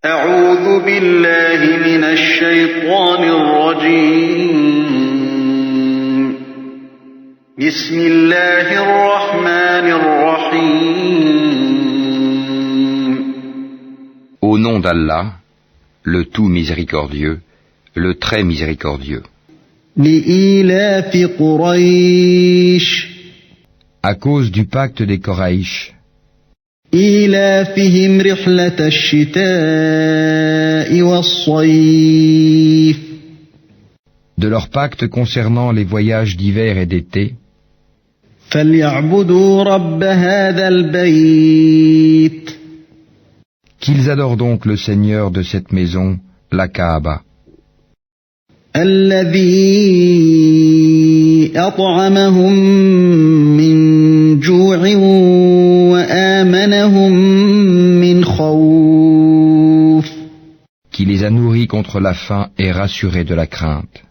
أعوذ بالله من الشيطان الرجيم. بسم الله الرحمن الرحيم. Au nom d'Allah, le tout miséricordieux, le très miséricordieux. لإيلاف قريش À cause du pacte des Koraïch, إيلافهم رحلة الشتاء والصيف de leur pacte concernant les voyages d'hiver et d'été, فليعبدوا رب هذا البيت qu'ils adorent donc le Seigneur de cette maison, la Kaaba, الذي أطعمهم من جوع وآمنهم من خوف. qui les a nourris contre la faim et rassurés de la crainte.